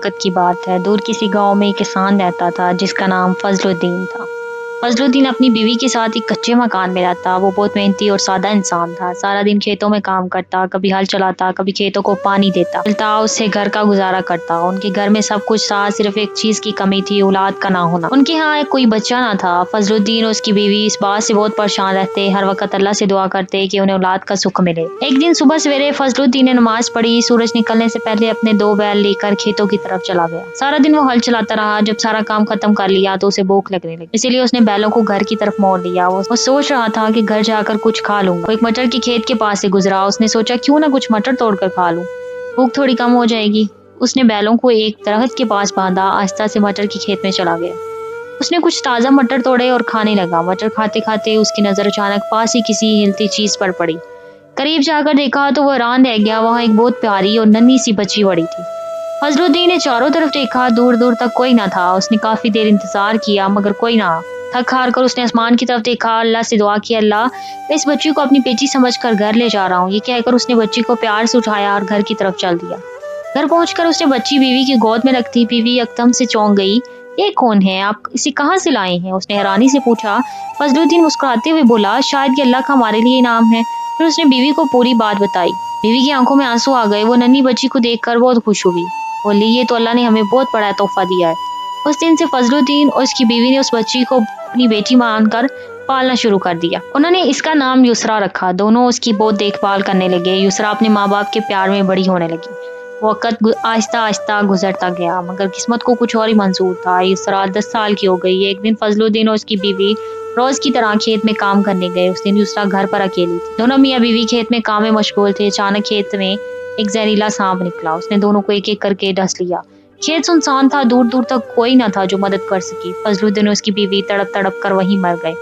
وقت کی بات ہے، دور کسی گاؤں میں ایک کسان رہتا تھا جس کا نام فضل الدین تھا۔ فضل الدین اپنی بیوی کے ساتھ ایک کچے مکان میں رہتا۔ وہ بہت محنتی اور سادہ انسان تھا۔ سارا دن کھیتوں میں کام کرتا، کبھی ہل چلاتا، کبھی کھیتوں کو پانی دیتا، ملتا اس سے گھر کا گزارا کرتا۔ ان کے گھر میں سب کچھ تھا، صرف ایک چیز کی کمی تھی، اولاد کا نہ ہونا۔ ان کے ہاں کوئی بچہ نہ تھا۔ فضل الدین اور اس کی بیوی اس بات سے بہت پریشان رہتے، ہر وقت اللہ سے دعا کرتے کہ انہیں اولاد کا سکھ ملے۔ ایک دن صبح سویرے فضل الدین نے نماز پڑھی، سورج نکلنے سے پہلے اپنے 2 بیل لے کر کھیتوں کی طرف چلا گیا۔ سارا دن وہ ہل چلاتا رہا، جب سارا کام ختم کر لیا تو اسے بھوک لگنے لگی، اسی لیے اس نے بیلوں کو گھر کی طرف موڑ لیا۔ وہ سوچ رہا تھا کہ گھر جا کر کچھ کھا لوں گا۔ وہ ایک مٹر کے کھیت کے پاس سے گزرا، اس نے سوچا کیوں نہ کچھ مٹر توڑ کر کھا لوں، بھوک تھوڑی کم ہو جائے گی۔ اس نے بیلوں کو ایک درخت کے پاس باندھا، آہستہ سے مٹر کے کھیت میں چلا گیا۔ اس نے کچھ تازہ مٹر توڑے اور کھانے لگا۔ مٹر کھاتے کھاتے اس کی نظر اچانک پاس ہی کسی ہلتی چیز پر پڑی۔ قریب جا کر دیکھا تو وہ حیران رہ گیا، وہاں ایک بہت پیاری اور ننھی سی بچی پڑی تھی۔ فضل الدین نے چاروں طرف دیکھا، دور دور تک کوئی نہ تھا۔ اس نے کافی دیر انتظار کیا مگر کوئی نہ آیا۔ تھک ہار کر اس نے آسمان کی طرف دیکھا، اللہ سے دعا کی، اللہ میں اس بچی کو اپنی بیٹی سمجھ کر گھر لے جا رہا ہوں۔ یہ کہہ کر اس نے بچی کو پیار سے اٹھایا اور گھر کی طرف چل دیا۔ گھر پہنچ کر اس نے بچی بیوی کی گود میں رکھ دی۔ بیوی یکدم سے چونک گئی، یہ کون ہے؟ آپ اسے کہاں سے لائے ہیں؟ اس نے حیرانی سے پوچھا۔ فضل الدین مسکراتے ہوئے بولا، شاید یہ اللہ کا ہمارے لیے انعام ہے۔ پھر اس نے بیوی کو پوری بات بتائی۔ بیوی کی آنکھوں میں آنسو آ گئے، وہ ننھی بچی کو دیکھ کر بہت خوش ہوئی، بولی یہ تو اللہ نے ہمیں بہت بڑا تحفہ دیا ہے۔ اس دن سے فضل الدین اور اس کی بیوی نے اس بچی کو اپنی بیٹی مان کر پالنا شروع کر دیا۔ انہوں نے اس کا نام یسریٰ رکھا۔ دونوں اس کی بہت دیکھ بھال کرنے لگے۔ یسریٰ اپنے ماں باپ کے پیار میں بڑی ہونے لگی۔ وقت آہستہ آہستہ گزرتا گیا مگر قسمت کو کچھ اور ہی منظور تھا۔ یسریٰ 10 سال کی ہو گئی۔ ایک دن فضل الدین اور اس کی بیوی روز کی طرح کھیت میں کام کرنے گئے۔ اس دن یسریٰ گھر پر اکیلی تھی۔ دونوں میاں بیوی کھیت میں کام میں مشغول تھے۔ اچانک کھیت میں ایک زہریلا سانپ نکلا۔ اس نے دونوں کو ایک ایک کر کے ڈس لیا۔ کھیت سنسان تھا، دور دور تک کوئی نہ تھا جو مدد کر سکی۔ فضل الدین اور اس کی بیوی تڑپ تڑپ کر وہیں مر گئے۔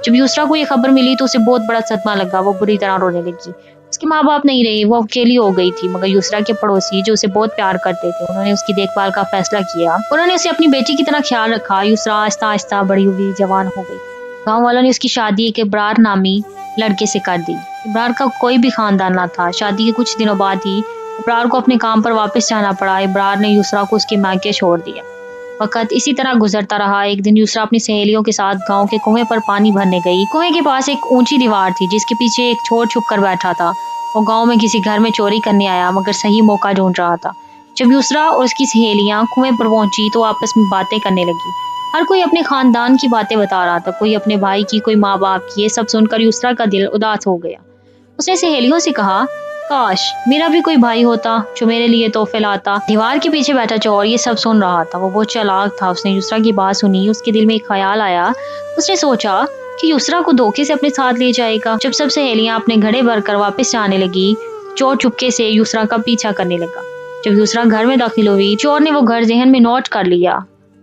جب یسریٰ کو یہ خبر ملی تو اسے بہت بڑا صدمہ لگا، وہ بری طرح رونے لگی۔ اس کے ماں باپ نہیں رہے، وہ اکیلی ہو گئی تھی، مگر یسریٰ کے پڑوسی جو اسے بہت پیار کرتے تھے، انہوں نے اس کی دیکھ بھال کا فیصلہ کیا۔ انہوں نے اسے اپنی بیٹی کی طرح خیال رکھا۔ یسریٰ آہستہ آہستہ بڑی ہوئی، جوان ہو گئی۔ گاؤں والوں نے اس کی شادی ایک ابرار نامی لڑکے سے کر دی۔ ابرار کا کوئی بھی خاندان نہ تھا۔ شادی کے کچھ دنوں بعد ہی ابرار کو اپنے کام پر واپس جانا پڑا۔ ابرار نے یسریٰ کو اس کے مائکے چھوڑ دیا۔ وقت اسی طرح گزرتا رہا۔ ایک دن یسریٰ اپنی سہیلیوں کے ساتھ گاؤں کے کنویں پر پانی بھرنے گئی۔ کنویں کے پاس ایک اونچی دیوار تھی جس کے پیچھے ایک چور چھپ کر بیٹھا تھا۔ وہ گاؤں میں کسی گھر میں چوری کرنے آیا مگر صحیح موقع ڈھونڈ رہا تھا۔ جب یسریٰ اور اس کی سہیلیاں کنویں پر پہنچی تو آپس میں باتیں کرنے لگی۔ ہر کوئی اپنے خاندان کی باتیں بتا رہا تھا، کوئی اپنے بھائی کی، کوئی ماں باپ کی۔ یہ سب سن کر یسریٰ کا دل اداس ہو گیا۔ اس نے سہیلیوں سے کہا، کاش میرا بھی کوئی بھائی ہوتا جو میرے لیے تحفے لاتا۔ دیوار کے پیچھے بیٹھا چور یہ سب سن رہا تھا، وہ بہت چالاک تھا۔ اس نے یسریٰ کی بات سنی، اس کے دل میں ایک خیال آیا۔ اس نے سوچا کہ یسریٰ کو دھوکے سے اپنے ساتھ لے جائے گا۔ جب سب سہیلیاں اپنے گھڑے بھر کر واپس جانے لگی، چور چپکے سے یسریٰ کا پیچھا کرنے لگا۔ جب یسریٰ گھر میں داخل ہوئی، چور نے وہ گھر ذہن میں نوٹ کر لیا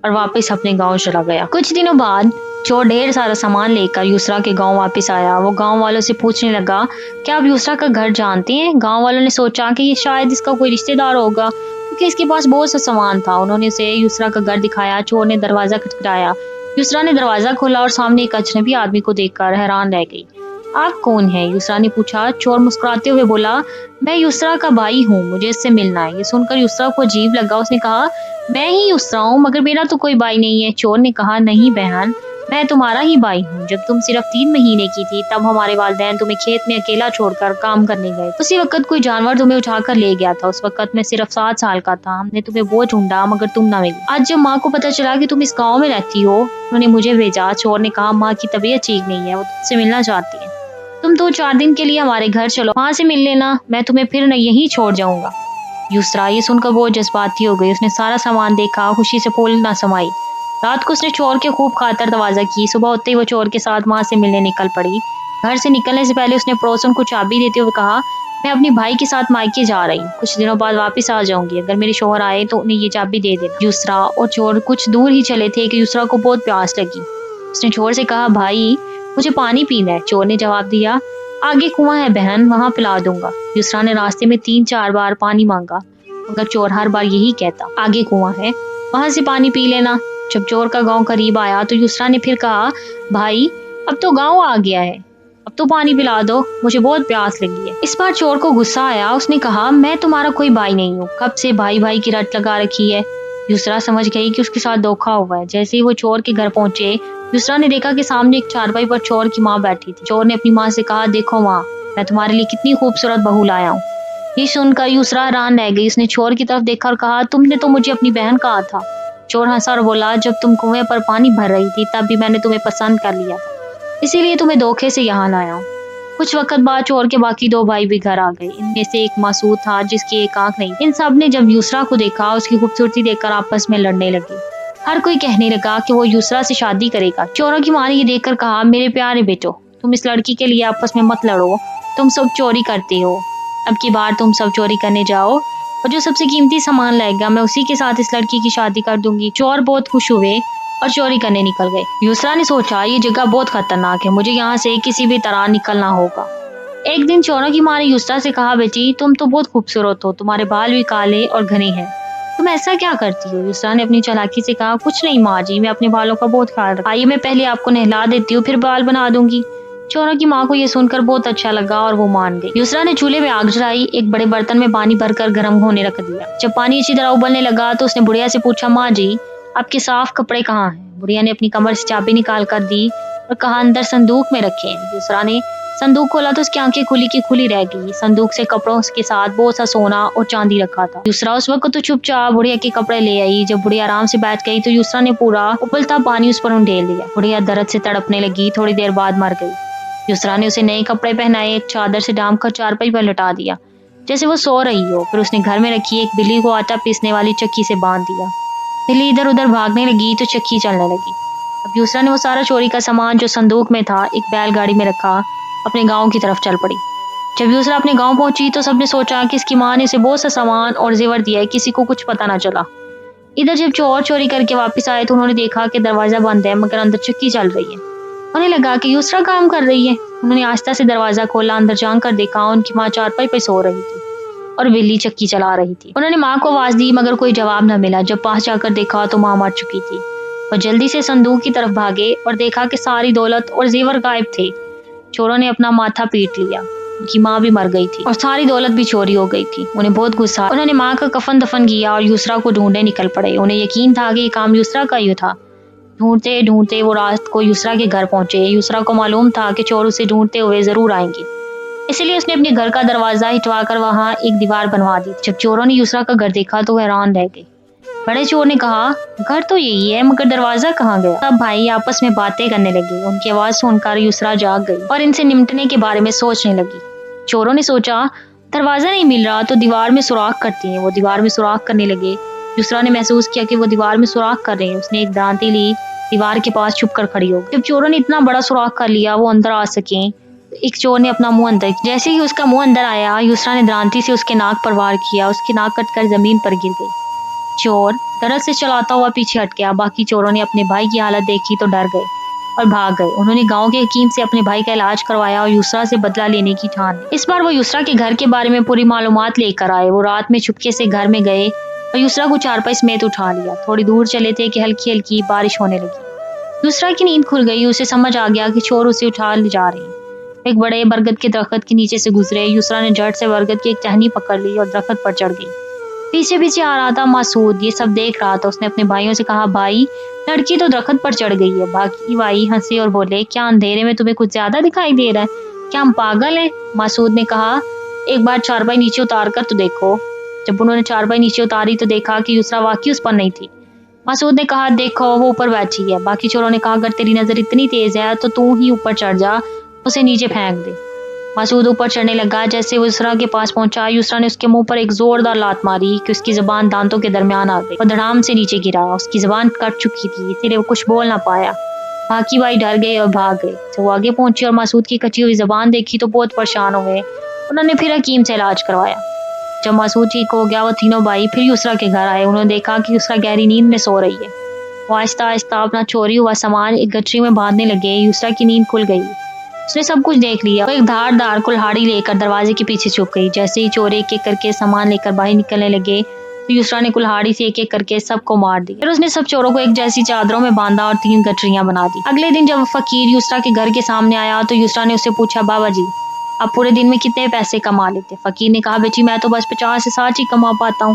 اور واپس اپنے گاؤں چلا گیا۔ کچھ دنوں بعد چور ڈھیر سارا سامان لے کر یسریٰ کے گاؤں واپس آیا۔ وہ گاؤں والوں سے پوچھنے لگا، کیا آپ یسریٰ کا گھر جانتے ہیں؟ گاؤں والوں نے سوچا کہ یہ شاید اس کا کوئی رشتہ دار ہوگا کیونکہ اس کے پاس بہت سا سامان تھا۔ انہوں نے اسے یسریٰ کا گھر دکھایا۔ چور نے دروازہ کھٹکھٹایا۔ یسریٰ نے دروازہ کھولا اور سامنے ایک اجنبی آدمی کو دیکھ کر حیران رہ گئی۔ آپ کون ہیں؟ یسریٰ نے پوچھا۔ چور مسکراتے ہوئے بولا، میں یسریٰ کا بھائی ہوں، مجھے اس سے ملنا ہے۔ یہ سن کر یسریٰ کو عجیب لگا۔ اس نے کہا، میں ہی یسریٰ ہوں مگر میرا تو کوئی بھائی نہیں ہے۔ چور نے کہا، نہیں بہن، میں تمہارا ہی بھائی ہوں۔ جب تم صرف 3 مہینے کی تھی تب ہمارے والدین تمہیں کھیت میں اکیلا چھوڑ کر کام کرنے گئے۔ اسی وقت کوئی جانور تمہیں اٹھا کر لے گیا تھا۔ اس وقت میں صرف 7 سال کا تھا۔ ہم نے تمہیں بہت ڈھونڈا مگر تم نہ ملی۔ آج جب ماں کو پتہ چلا کہ تم اس گاؤں میں رہتی ہو، انہوں نے مجھے بھیجا۔ چور نے کہا، ماں کی طبیعت ٹھیک نہیں ہے، وہ تم سے ملنا چاہتی ہے۔ تم 2-4 دن کے لیے ہمارے گھر چلو، وہاں سے مل لینا، میں تمہیں پھر نہ یہیں چھوڑ جاؤں گا۔ یسریٰ یہ سن کر بہت جذباتی ہو گئی۔ اس نے سارا سامان دیکھا، خوشی سے پھول نہ سمائی۔ رات کو اس نے چور کے خوب خاطر تواضع کی۔ صبح ہوتے ہی وہ چور کے ساتھ وہاں سے ملنے نکل پڑی۔ گھر سے نکلنے سے پہلے اس نے پڑوسن کو چابی دیتے ہوئے کہا، میں اپنے بھائی کے ساتھ مائکے جا رہی ہوں، کچھ دنوں بعد واپس آ جاؤں گی، اگر میرے شوہر آئے تو انہیں یہ چابی دے دینا۔ یسریٰ اور چور کچھ دور ہی چلے تھے کہ یسریٰ کو بہت پیاس لگی۔ اس نے چور سے کہا، بھائی مجھے پانی پینا ہے۔ چور نے جواب دیا، آگے کنواں ہے بہن، وہاں پلا دوں گا۔ یسریٰ نے راستے میں 3-4 بار پانی مانگا مگر چور ہر بار یہی کہتا، آگے کنواں ہے، وہاں سے پانی پی لینا۔ جب چور کا گاؤں قریب آیا تو یسریٰ نے پھر کہا، بھائی اب تو گاؤں آ گیا ہے، اب تو پانی پلا دو، مجھے بہت پیاس لگی ہے۔ اس بار چور کو غصہ آیا۔ اس نے کہا، میں تمہارا کوئی بھائی نہیں ہوں، کب سے بھائی بھائی کی رٹ لگا رکھی ہے، یسرا سمجھ گئی کہ اس کے ساتھ دھوکا ہوا ہے۔ جیسے ہی وہ چور کے گھر پہنچے، یسرا نے دیکھا کہ سامنے ایک چارپائی پر چور کی ماں بیٹھی تھی۔ چور نے اپنی ماں سے کہا، دیکھو ماں، میں تمہارے لیے کتنی خوبصورت بہو لایا ہوں۔ یہ سن کر یسرا حیران رہ گئی۔ اس نے چور کی طرف دیکھا اور کہا، تم نے تو مجھے اپنی بہن کہا تھا۔ چور ہنسا اور بولا، جب تم کنویں پر پانی بھر رہی تھی تب بھی میں نے تمہیں پسند کر لیا تھا، اسی لیے تمہیں دھوکے سے یہاں لایا ہوں۔ کچھ وقت بعد چور کے باقی دو بھائی بھی گھر آ گئے۔ ان میں سے ایک مسعود تھا جس کی ایک آنکھ نہیں۔ ان سب نے جب یسرا کو دیکھا، اس کی خوبصورتی دیکھ کر آپس میں لڑنے لگے۔ ہر کوئی کہنے لگا کہ وہ یسرا سے شادی کرے گا۔ چوروں کی ماں نے یہ دیکھ کر کہا، میرے پیارے بیٹو، تم اس لڑکی کے لیے آپس میں مت لڑو، تم سب چوری کرتے ہو۔ اب کی بار تم سب چوری کرنے جاؤ اور جو سب سے قیمتی سامان لائے گا میں اسی کے ساتھ اس لڑکی کی شادی کر دوں گی۔ چور بہت خوش ہوئے اور چوری کرنے نکل گئے۔ یسرا نے سوچا، یہ جگہ بہت خطرناک ہے، مجھے یہاں سے کسی بھی طرح نکلنا ہوگا۔ ایک دن چوروں کی ماں نے یسرا سے کہا، بیٹی تم تو بہت خوبصورت ہو، تمہارے بال بھی کالے اور گھنے ہیں، تم ایسا کیا کرتی ہو؟ یسرا نے اپنی چالاکی سے کہا، کچھ نہیں ماں جی، میں اپنے بالوں کا بہت خیال رکھتی ہوں، آئیے میں پہلے آپ کو نہلا دیتی ہوں پھر بال بنا دوں گی۔ چوروں کی ماں کو یہ سن کر بہت اچھا لگا اور وہ مان گئی۔ یسرا نے چولہے میں آگ جلائی، ایک بڑے برتن میں پانی بھر کر گرم ہونے رکھ دیا۔ جب پانی اچھی طرح ابلنے لگا تو اس نے بڑھیا سے پوچھا، ماں جی آپ کے صاف کپڑے کہاں ہیں؟ بڑھیا نے اپنی کمر سے چابی نکال کر دی اور کہا، اندر صندوق میں رکھے ہیں۔ یسرا نے صندوق کھولا تو اس کی آنکھیں کھلی کی کھلی رہ گئی۔ صندوق سے کپڑوں کے ساتھ بہت سا سونا اور چاندی رکھا تھا۔ یسرا اس وقت تو چپ چاپ بڑھیا کے کپڑے لے آئی۔ جب بڑھیا آرام سے بیٹھ گئی تو یسرا نے پورا ابلتا پانی اس پر انڈیل دیا۔ بڑھیا درد سے تڑپنے لگی، تھوڑی دیر بعد مر گئی۔ یسرا نے اسے نئے کپڑے پہنائے، ایک چادر سے ڈھانپ کر چارپائی پر لٹا دیا جیسے وہ سو رہی ہو۔ پھر اس نے گھر میں رکھی ایک بلی کو آٹا پیسنے والی چکی سے باندھ دیا۔ بلی ادھر ادھر بھاگنے لگی تو چکی چلنے لگی۔ اب یسرا نے وہ سارا چوری کا سامان جو صندوق میں تھا ایک بیل گاڑی میں رکھا، اپنے گاؤں کی طرف چل پڑی۔ جب یسرا اپنے گاؤں پہنچی تو سب نے سوچا کہ اس کی ماں نے اسے بہت سا سامان اور زیور دیا ہے، کسی کو کچھ پتہ نہ چلا۔ ادھر جب چور چوری کر کے واپس آئے تو انہوں نے دیکھا کہ دروازہ بند ہے مگر اندر چکی چل رہی ہے۔ انہیں لگا کہ یسرا کام کر رہی ہے۔ انہوں نے آہستہ سے دروازہ کھولا، اندر جا کر دیکھا ان کی ماں چارپائی پہ سو رہی تھی اور بلی چکی چلا رہی تھی۔ انہوں نے ماں کو آواز دی مگر کوئی جواب نہ ملا۔ جب پاس جا کر دیکھا تو ماں مر چکی تھی۔ وہ جلدی سے صندوق کی طرف بھاگے اور دیکھا کہ ساری دولت اور زیور غائب تھے۔ چوروں نے اپنا ماتھا پیٹ لیا، ان کی ماں بھی مر گئی تھی اور ساری دولت بھی چوری ہو گئی تھی۔ انہیں بہت غصہ، انہوں نے ماں کا کفن دفن کیا اور یسرا کو ڈھونڈنے نکل پڑے۔ انہیں یقین تھا کہ یہ کام یسرا کا ہی تھا۔ ڈھونڈتے ڈھونڈتے وہ رات کو یسرا کے گھر پہنچے۔ یسرا کو معلوم تھا کہ چور اسے ڈھونڈتے ہوئے ضرور آئیں گے، اسی لیے اس نے اپنے گھر کا دروازہ ہٹوا کر وہاں ایک دیوار بنوا دی۔ جب چوروں نے یسرا کا گھر دیکھا تو حیران رہ گئے۔ بڑے چور نے کہا، گھر تو یہی ہے مگر دروازہ کہاں گیا؟ سب بھائی آپس میں باتیں کرنے لگے۔ ان کی آواز سن کر یسرا جاگ گئی اور ان سے نمٹنے کے بارے میں سوچنے لگی۔ چوروں نے سوچا دروازہ نہیں مل رہا تو دیوار میں سوراخ کرتی ہیں۔ وہ دیوار میں سوراخ کرنے لگے۔ یسرا نے محسوس کیا کہ وہ دیوار میں سوراخ کر رہے ہیں۔ اس نے ایک دانتی لی، دیوار کے پاس چھپ کر کھڑی ہو گئی۔ جب چوروں نے اتنا بڑا سوراخ کر لیا وہ اندر آ سکیں، ایک چور نے اپنا منہ اندر، جیسے ہی اس کا منہ اندر آیا یسرا نے درانتی سے اس کے ناک پر وار کیا، اس کی ناک کٹ کر زمین پر گر گئی۔ چور درد سے چلاتا ہوا پیچھے ہٹ گیا۔ باقی چوروں نے اپنے بھائی کی حالت دیکھی تو ڈر گئے اور بھاگ گئے۔ انہوں نے گاؤں کے حکیم سے اپنے بھائی کا علاج کروایا اور یسرا سے بدلہ لینے کی ٹھان لی۔ اس بار وہ یسرا کے گھر کے بارے میں پوری معلومات لے کر آئے۔ وہ رات میں چھپکے سے گھر میں گئے اور یسرا کو چارپائی سمیت اٹھا لیا۔ تھوڑی دور چلے تھے کہ ہلکی ہلکی بارش ہونے لگی۔ یسرا کی نیند کھل گئی، اسے سمجھ آ گیا کہ چور اسے اٹھا لے جا رہے ہیں۔ ایک بڑے برگد کے درخت کے نیچے سے گزرے۔ یسرا نے جھٹ سے برگد کی ایک ٹہنی پکڑ لی اور درخت پر چڑھ گئی۔ پیچھے پیچھے آ رہا تھا مسعود، یہ سب دیکھ رہا تھا۔ اس نے اپنے بھائیوں سے کہا، بھائی لڑکی تو درخت پر چڑھ گئی ہے۔ باقی بھائی ہنسے اور بولے، کیا اندھیرے میں تمہیں کچھ زیادہ دکھائی دے رہا ہے؟ کیا ہم پاگل ہیں؟ مسعود نے کہا، ایک بار چارپائی نیچے اتار کر تو دیکھو۔ جب انہوں نے چارپائی نیچے اتاری تو دیکھا کہ یسرا واقعی اس پر نہیں تھی۔ مسعود نے کہا، دیکھو وہ اوپر بیٹھی ہے۔ باقی چوروں نے کہا، اگر تیری نظر اتنی تیز ہے تو ہی اوپر چڑھ جا، اسے نیچے پھینک دے۔ مسعود اوپر چڑھنے لگا۔ جیسے وہ یسرا کے پاس پہنچا یسرا نے اس کے منہ پر ایک زوردار لات ماری کہ اس کی زبان دانتوں کے درمیان آ گئی۔ وہ دھڑام سے نیچے گرا، اس کی زبان کٹ چکی تھی اسی لیے وہ کچھ بول نہ پایا۔ باقی بھائی ڈر گئے اور بھاگ گئے۔ جب وہ آگے پہنچے اور مسعود کی کٹی ہوئی زبان دیکھی تو بہت پریشان ہوئے۔ انہوں نے پھر حکیم سے علاج کروایا۔ جب مسعود ٹھیک ہو گیا وہ تینوں بھائی پھر یسرا کے گھر آئے۔ انہوں نے دیکھا کہ یسرا گہری نیند میں سو رہی ہے۔ وہ آہستہ آہستہ اپنا چوری ہوا سامان ایک گٹری میں باندھنے لگے۔ یسرا کی نیند کھل گئی، اس نے سب کچھ دیکھ لیا۔ وہ ایک دھار دار کلہاڑی لے کر دروازے کے پیچھے چھپ گئی۔ جیسے ہی چور ایک ایک کر کے سامان لے کر باہر نکلنے لگے تو یسرا نے کلہاڑی سے ایک ایک کر کے سب کو مار دیا۔ پھر اس نے سب چوروں کو ایک جیسی چادروں میں باندھا اور 3 گٹریاں بنا دی۔ اگلے دن جب فقیر یسرا کے گھر کے سامنے آیا تو یسرا نے اس سے پوچھا، بابا جی آپ پورے دن میں کتنے پیسے کما لیتے؟ فقیر نے کہا، بیٹی میں تو بس 50 سے 60 ہی کما پاتا ہوں۔